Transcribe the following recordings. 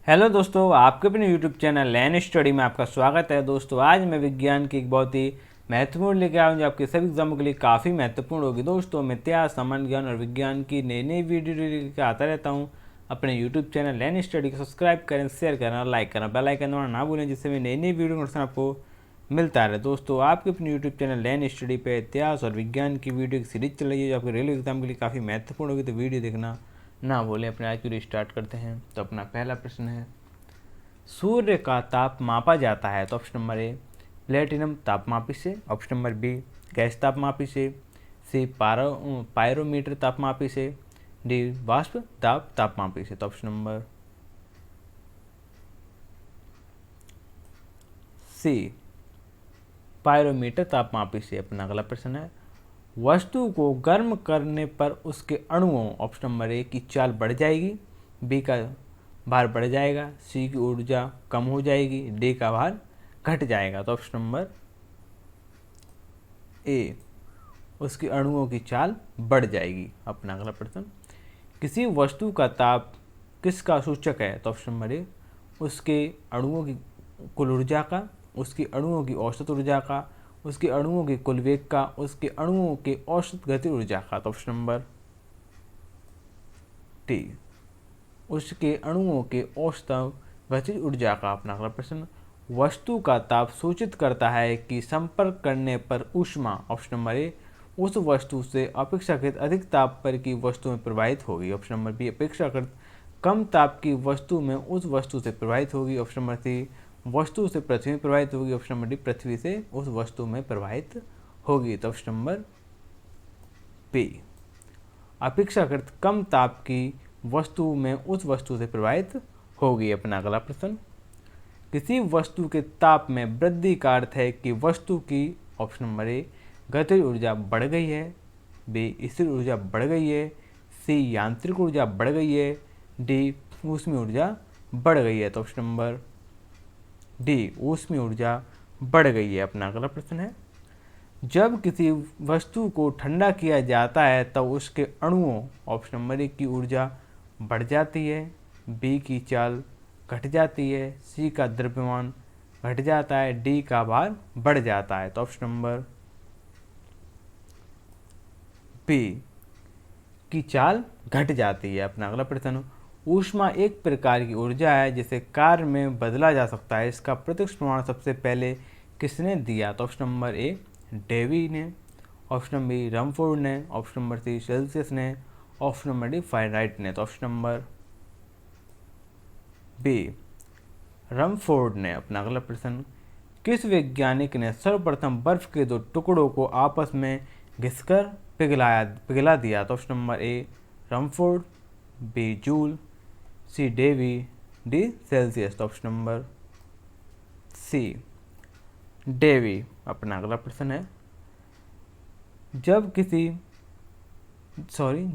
Hello दोस्तों, आपके अपने यूट्यूब चैनल लर्न स्टडी में आपका स्वागत है। दोस्तों, आज मैं विज्ञान की एक बहुत ही महत्वपूर्ण लेकर आया हूँ जो आपके सभी एग्जामों के लिए काफ़ी महत्वपूर्ण होगी। दोस्तों, मैं इतिहास, सामान्य ज्ञान और विज्ञान की नई नई वीडियो लेकर आता रहता हूँ। अपने यूट्यूब चैनल लर्न स्टडी को सब्सक्राइब करें, शेयर करें और लाइक करना, बेल आइकन दबाना ना भूलें, जिससे मैं नई नई वीडियो नोटिफिकेशन आपको मिलता रहे। दोस्तों, आपके अपने यूट्यूब चैनल लर्न स्टडी पे इतिहास और विज्ञान की वीडियो की सीरीज चल रही है जो आपके रेलवे एग्जाम के लिए काफ़ी महत्वपूर्ण होगी, तो वीडियो देखना ना भूलें। अपने आज की वीडियो स्टार्ट करते हैं। तो अपना पहला प्रश्न है, सूर्य का ताप मापा जाता है। तो ऑप्शन नंबर ए प्लेटिनम तापमापी से, ऑप्शन नंबर बी गैस तापमापी से, सी पायरोमीटर तापमापी से, डी वाष्प दाब तापमापी से। तो ऑप्शन नंबर सी पायरोमीटर तापमापी से। अपना अगला प्रश्न है, वस्तु को गर्म करने पर उसके अणुओं, ऑप्शन नंबर ए की चाल बढ़ जाएगी, बी का भार बढ़ जाएगा, सी की ऊर्जा कम हो जाएगी, डी का भार घट जाएगा। तो ऑप्शन नंबर ए उसके अणुओं की चाल बढ़ जाएगी। अपना अगला प्रश्न, किसी वस्तु का ताप किसका सूचक है। तो ऑप्शन नंबर ए उसके अणुओं की कुल ऊर्जा का, उसके अणुओं की औसत ऊर्जा का, उसके अणुओं के कुल वेग का, उसके अणुओं के औसत गति ऊर्जा का। तो ऑप्शन नंबर डी उसके अणुओं के औसत गतिज ऊर्जा का। अपना अगला प्रश्न, वस्तु का ताप सूचित करता है कि संपर्क करने पर ऊष्मा, ऑप्शन नंबर ए उस वस्तु से अपेक्षाकृत अधिक ताप पर की वस्तु में प्रवाहित होगी, ऑप्शन नंबर बी अपेक्षाकृत कम ताप की वस्तु में उस वस्तु से प्रवाहित होगी, ऑप्शन नंबर सी वस्तु से पृथ्वी में प्रवाहित होगी, ऑप्शन नंबर डी पृथ्वी से उस वस्तु में प्रवाहित होगी। तो ऑप्शन नंबर बी अपेक्षाकृत कम ताप की वस्तु में उस वस्तु से प्रवाहित होगी। अपना अगला प्रश्न, किसी वस्तु के ताप में वृद्धि का अर्थ है कि वस्तु की, ऑप्शन नंबर ए गतिज ऊर्जा बढ़ गई है, बी स्थिर ऊर्जा बढ़ गई है, सी यांत्रिक ऊर्जा बढ़ गई है, डी ऊष्मीय ऊर्जा बढ़ गई है। तो ऑप्शन नंबर डी ऊष्मीय ऊर्जा बढ़ गई है। अपना अगला प्रश्न है, जब किसी वस्तु को ठंडा किया जाता है तब उसके अणुओं, ऑप्शन नंबर ए की ऊर्जा बढ़ जाती है, बी की चाल घट जाती है, सी का द्रव्यमान घट जाता है, डी का भार बढ़ जाता है। तो ऑप्शन नंबर बी की चाल घट जाती है। अपना अगला प्रश्न, ऊष्मा एक प्रकार की ऊर्जा है जिसे कार्य में बदला जा सकता है, इसका प्रत्यक्ष प्रमाण सबसे पहले किसने दिया। तो ऑप्शन नंबर ए डेवी ने, ऑप्शन नंबर बी रमफोर्ड ने, ऑप्शन नंबर सी सेल्सियस ने, ऑप्शन नंबर डी फारेनहाइट ने। तो ऑप्शन नंबर बी रमफोर्ड ने। अपना अगला प्रश्न, किस वैज्ञानिक ने सर्वप्रथम बर्फ के दो टुकड़ों को आपस में घिसकर पिघला दिया। तो option number A Rumford, B Joule, C Davy, D Celsius. तो ऑप्शन नंबर सी डेवी। अपना अगला प्रश्न है,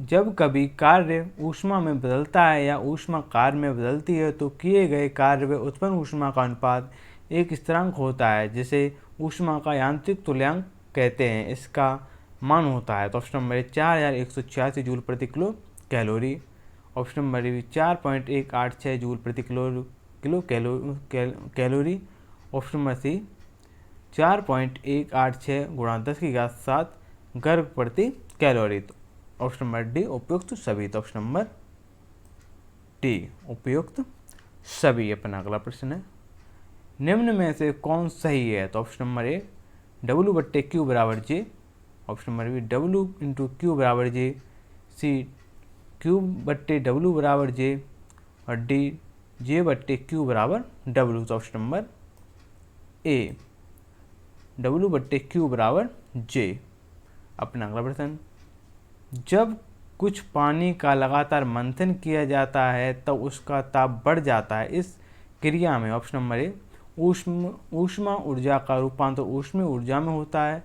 जब कभी कार्य ऊष्मा में बदलता है या ऊष्मा कार्य में बदलती है तो किए गए कार्य व उत्पन्न ऊष्मा का अनुपात एक स्थिरांक होता है जिसे ऊष्मा का यांत्रिक तुल्यांक कहते हैं, इसका मान होता है। तो ऑप्शन नंबर 4186 जूल प्रति kilo calorie, option number B 4.186 joule प्रति कैलोरी, ऑप्शन नंबर सी 4.186 गुणा 10 की घात 7 गर्ग प्रति कैलोरी। ऑप्शन नंबर डी उपयुक्त सभी। तो ऑप्शन नंबर डी उपयुक्त सभी। अपना अगला प्रश्न है, निम्न में से कौन सही है। तो ऑप्शन नंबर ए W/Q बराबर जे, ऑप्शन नंबर बी W/Q बराबर जे, सी Q/W बराबर जे और डी J/Q बराबर W। तो ऑप्शन नंबर ए W/Q बराबर जे। अपना अगला प्रश्न, जब कुछ पानी का लगातार मंथन किया जाता है तब उसका ताप बढ़ जाता है, इस क्रिया में, ऑप्शन नंबर ए ऊष्मा ऊर्जा का रूपांतर ऊष्मीय ऊर्जा में होता है,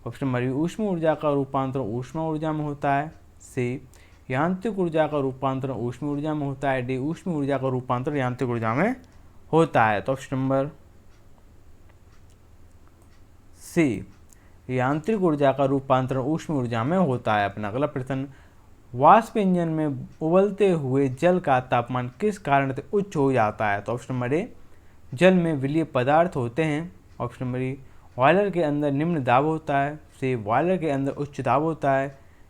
ऑप्शन नंबर बी ऊष्मीय ऊर्जा का रूपांतर ऊष्मा ऊर्जा में होता है, सी यांत्रिक ऊर्जा का रूपांतर ऊष्मीय ऊर्जा में होता है, डी ऊष्मीय ऊर्जा का रूपांतर यांत्रिक ऊर्जा में होता है। तो ऑप्शन नंबर सी यांत्रिक ऊर्जा का रूपांतरण ऊष्मीय ऊर्जा में होता है। अपना अगला प्रश्न, वाष्प इंजन में उबलते हुए जल का तापमान किस कारण से उच्च हो जाता है? तो ऑप्शन नंबर ए, जल में विलीय पदार्थ होते हैं। ऑप्शन नंबर बी, बॉयलर के अंदर निम्न दाब होता है। सी, बॉयलर के अंदर उच्च दाब होता है।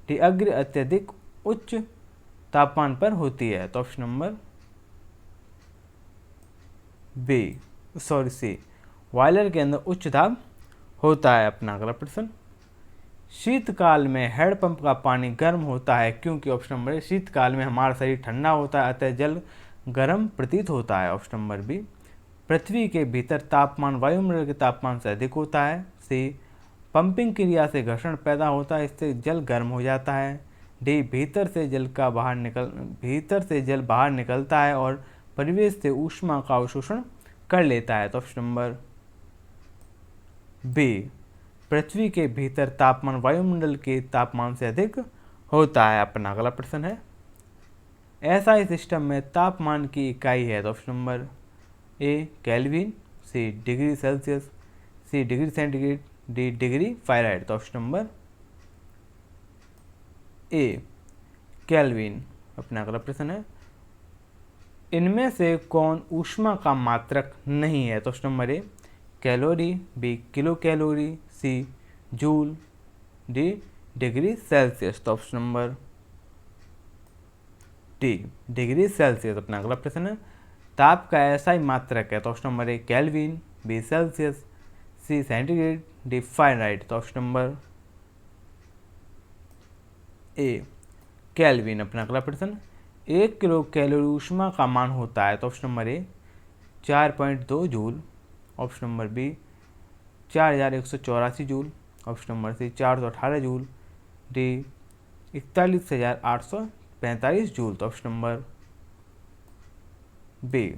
डी, अग्र अत्यधिक उच्च तापमान पर होती है। तो option number B, sorry C, boiler के अंदर उच्च दाब होता है। अपना अगला प्रश्न, शीतकाल में हैंडपंप का पानी गर्म होता है क्योंकि? ऑप्शन नंबर ए, शीतकाल में हमारा शरीर ठंडा होता है अतः जल गर्म प्रतीत होता है। ऑप्शन नंबर बी, पृथ्वी के भीतर तापमान वायुमंडल के तापमान से अधिक होता है। सी, पंपिंग क्रिया से घर्षण पैदा होता है इससे जल गर्म हो जाता है। डी, भीतर से जल बाहर निकलता है और परिवेश से ऊष्मा का अवशोषण कर लेता है। तो ऑप्शन नंबर बी, पृथ्वी के भीतर तापमान वायुमंडल के तापमान से अधिक होता है। अपना अगला प्रश्न है, एसआई सिस्टम में तापमान की इकाई है। तो option number A, kelvin. C, degree Celsius. C, degree centigrade. D, degree Fahrenheit. तो ऑप्शन नंबर ए, केल्विन। अपना अगला प्रश्न है, इनमें से कौन ऊष्मा का मात्रक नहीं है? तो option number A, calorie. B, kilocalorie. C, joule. D, degree Celsius. तो option number D, degree Celsius. अपना अगला प्रश्न है, ताप का ऐसा ही मात्रक है। तो option number A, kelvin. B, Celsius. C, centigrade. D, Fahrenheit. तो ऑप्शन नंबर ए, केल्विन। अपना अगला प्रश्न, 1 किलो कैलोरी ऊष्मा का मान होता है। तो option number A, 4.2 joule. Option number B, 4184 joule. Option number C, 418 joule. D, 41,845 joule. तो ऑप्शन नंबर बी,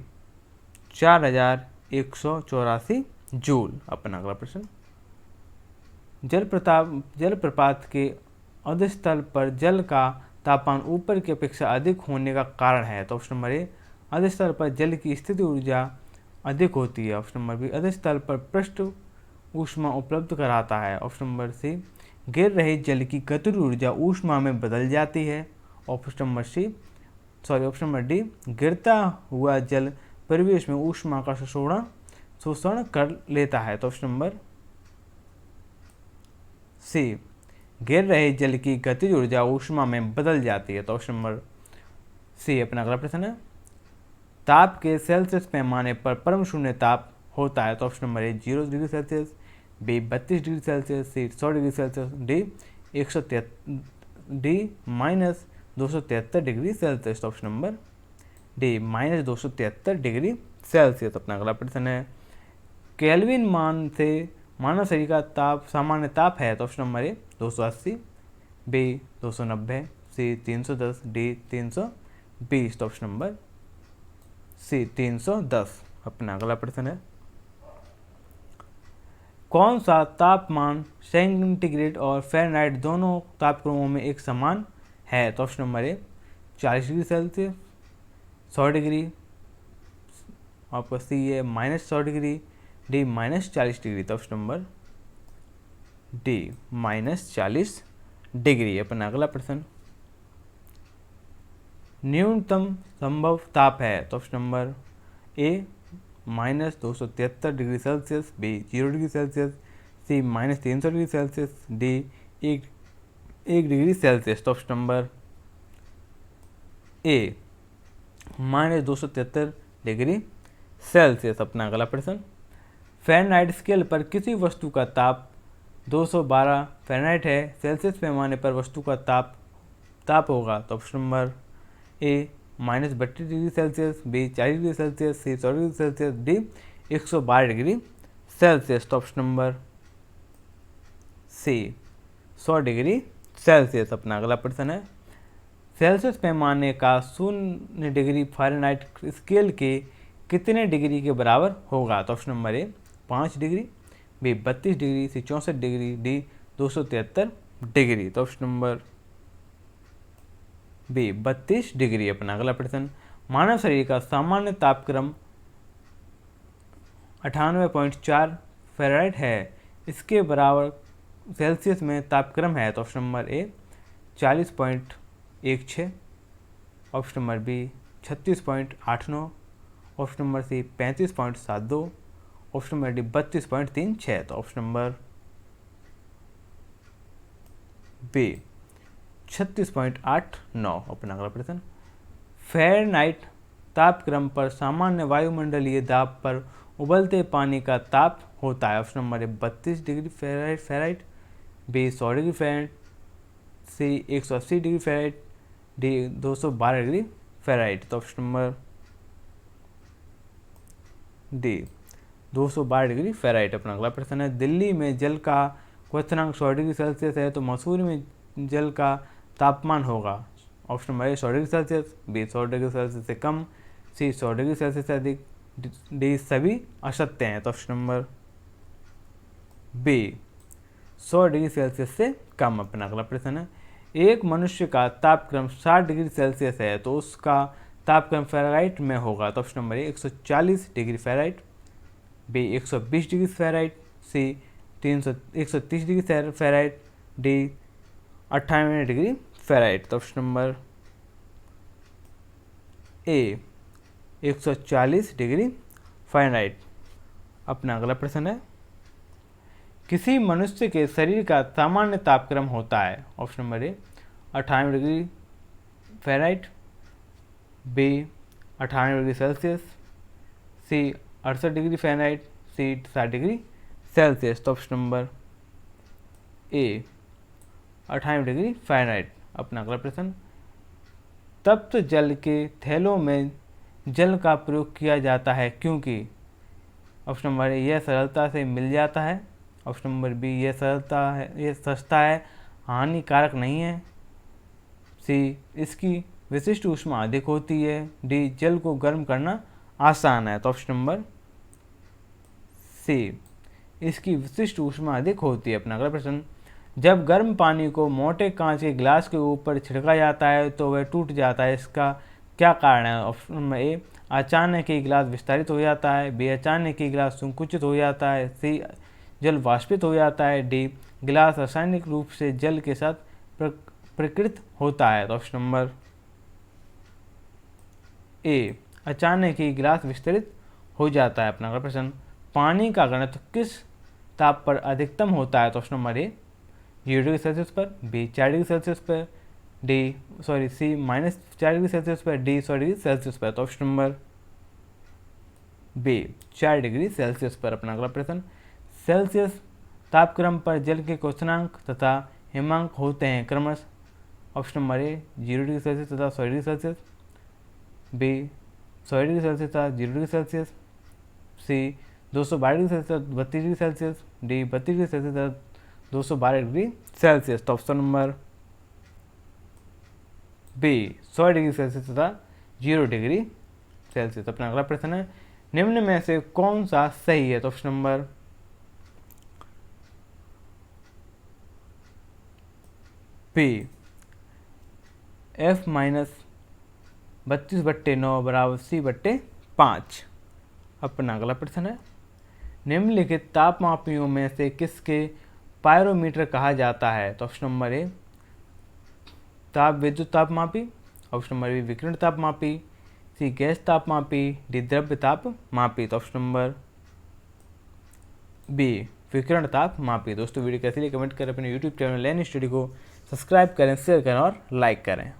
4184 जूल। अपना अगला प्रश्न, जलप्रपात के अधस्थल पर जल का तापमान ऊपर की अपेक्षा अधिक होने का कारण है। तो ऑप्शन नंबर ए, अधस्थल पर जल की स्थिति ऊर्जा अधिक होती है। ऑप्शन नंबर बी, अधस्थल पर पृष्ठ ऊष्मा उपलब्ध कराता है। ऑप्शन नंबर सी, गिर रहे जल की गतिज ऊर्जा ऊष्मा में बदल जाती है। ऑप्शन नंबर डी, गिरता हुआ जल परिवेश में ऊष्मा का शोषण कर लेता है। तो ऑप्शन नंबर सी, गिर रहे जल की गतिज ऊर्जा ऊष्मा में बदल जाती है। तो ऑप्शन नंबर सी। अपना अगला प्रश्न है, ताप के सेल्सियस पैमाने पर परम शून्य ताप होता है। तो option number A, 0 degree Celsius. B, 32 degree Celsius. C, 100 degree Celsius. D, 273 degree Celsius. तो option number D, -273 degree Celsius. अपना अगला प्रश्न है, केल्विन मान से मानव शरीर का ताप सामान्य ताप है। तो option number A, 280। B, 290। C, 310। D, 320। तो ऑप्शन नंबर सी, 310। अपना अगला प्रश्न है, कौन सा तापमान सेंटीग्रेड और फ़ारेनहाइट दोनों तापक्रमों में एक समान है? तो option number A, 40 degree Celsius. 100 degree. आपका सी है -100 डिग्री। D, -40 degree. तो ऑप्शन नंबर डी, -40 डिग्री। अपना अगला प्रश्न, न्यूनतम संभव ताप है। तो option number A, -273 degree Celsius. B, 0 degree Celsius. C, -300 degree Celsius. D, 1 degree Celsius. तो option number A, -273 degree Celsius. अपना अगला प्रश्न, फ़ारेनहाइट स्केल पर किसी वस्तु का ताप 212 फ़ारेनहाइट है, सेल्सियस पैमाने पर वस्तु का ताप होगा। तो option number A, -32 degree Celsius. B, 40 degree Celsius. C, 100 degree Celsius. D, 112 degree Celsius. तो option number C, 100 degree Celsius. अपना अगला प्रश्न है, सेल्सियस पैमाने का 0 डिग्री फ़ारेनहाइट स्केल के कितने डिग्री के बराबर होगा? तो option number A, 5 degree. B, 32 degree. C, 64 degree. D, 273 degree. तो ऑप्शन नंबर बी, 32 डिग्री। अपना अगला प्रश्न, मानव शरीर का सामान्य तापक्रम 98.4 फ़ारेनहाइट है, इसके बराबर सेल्सियस में तापक्रम है। तो option number A, 16, option number B 36.89, option number C 35.72, option number D 32.36। तो ऑप्शन नंबर बी 36.89 अपना अगला प्रश्न। फ़ारेनहाइट तापक्रम पर सामान्य वायुमंडलीय दाब पर उबलते पानी का ताप होता है। Option number A 32 degree Fahrenheit, B 100 degree Fahrenheit, C 180 degree Fahrenheit, D 212 degree Fahrenheit. तो option number D 212 degree Fahrenheit अपना अगला प्रश्न है। दिल्ली में जल का क्वथनांक 100 डिग्री सेल्सियस है तो मसूरी में जल का तापमान होगा। Option number A 100 degree Celsius, B 100 degree Celsius से कम, सी 100 डिग्री सेल्सियस से अधिक, डी सभी असत्य हैं। तो option number B 100 degree Celsius से कम अपना अगला प्रश्न है। एक मनुष्य का तापक्रम 60 डिग्री सेल्सियस है तो उसका तापक्रम फ़ारेनहाइट में होगा। तो option number A 140 degree Fahrenheit, B 120 degree Fahrenheit, C 130 degree Fahrenheit, D 98 degree Fahrenheit. तो option number A 140 degree Fahrenheit अपना अगला प्रश्न है। किसी मनुष्य के शरीर का सामान्य तापक्रम होता है। Option number A 98 degree Fahrenheit, B 98 degree Celsius, C 68 degree Fahrenheit, C 60 degree Celsius. तो option number A 98 degree Fahrenheit अपना अगला प्रश्न। तप्त जल के थैलों में जल का प्रयोग किया जाता है क्योंकि। ऑप्शन नंबर ए यह सरलता से मिल जाता है, ऑप्शन नंबर बी यह सस्ता है, हानिकारक नहीं है, सी इसकी विशिष्ट ऊष्मा अधिक होती है, डी जल को गर्म करना आसान है। तो ऑप्शन नंबर सी इसकी विशिष्ट ऊष्मा अधिक होती है अपना अगला प्रश्न। जब गर्म पानी को मोटे कांच के गिलास के ऊपर छिड़का जाता है तो वह टूट जाता है, इसका क्या कारण है। ऑप्शन नंबर ए अचानक ही गिलास विस्तारित हो जाता है, बी अचानक ही गिलास संकुचित हो जाता है, सी जल वाष्पित हो जाता है, डी गिलास रासायनिक रूप से जल के साथ प्रकृत होता है। तो ऑप्शन नंबर ए अचानक ही गिलास विस्तरित हो जाता है अपना अगला प्रश्न। पानी का घनत्व किस ताप पर अधिकतम होता है। तो option number A 0 degree Celsius पर, बी 4 डिग्री सेल्सियस पर, सी -4 डिग्री सेल्सियस पर, डी 100 डिग्री सेल्सियस पर। तो option number B 4 degree Celsius पर अपना अगला प्रश्न। सेल्सियस तापक्रम पर जल के क्वथनांक तथा हिमांक होते हैं क्रमशः। Option number A 0 degree Celsius तथा 100 degree Celsius, B 100 degree Celsius तथा 0 degree Celsius, C 212 degree Celsius 32 degree Celsius, D 32 degree Celsius तथा 212 डिग्री सेल्सियस। तो option number B 100 degree Celsius तथा 0 डिग्री सेल्सियस अपना अगला प्रश्न है। निम्न में से कौन सा सही है। तो ऑप्शन नंबर बी F - 32/9 बराबर C/5 अपना अगला प्रश्न है। निम्नलिखित तापमापियों में से किसके पायरोमीटर कहा जाता है। तो ऑप्शन नंबर ए विद्युत तापमापी, ऑप्शन नंबर बी विकिरण तापमापी, सी गैस तापमापी, डी द्रव्य तापमापी। तो ऑप्शन नंबर बी विकिरण तापमापी। दोस्तों वीडियो कैसी लगी कमेंट करें, अपने यूट्यूब चैनल लर्न स्टडी को सब्सक्राइब करें, शेयर करें और लाइक करें।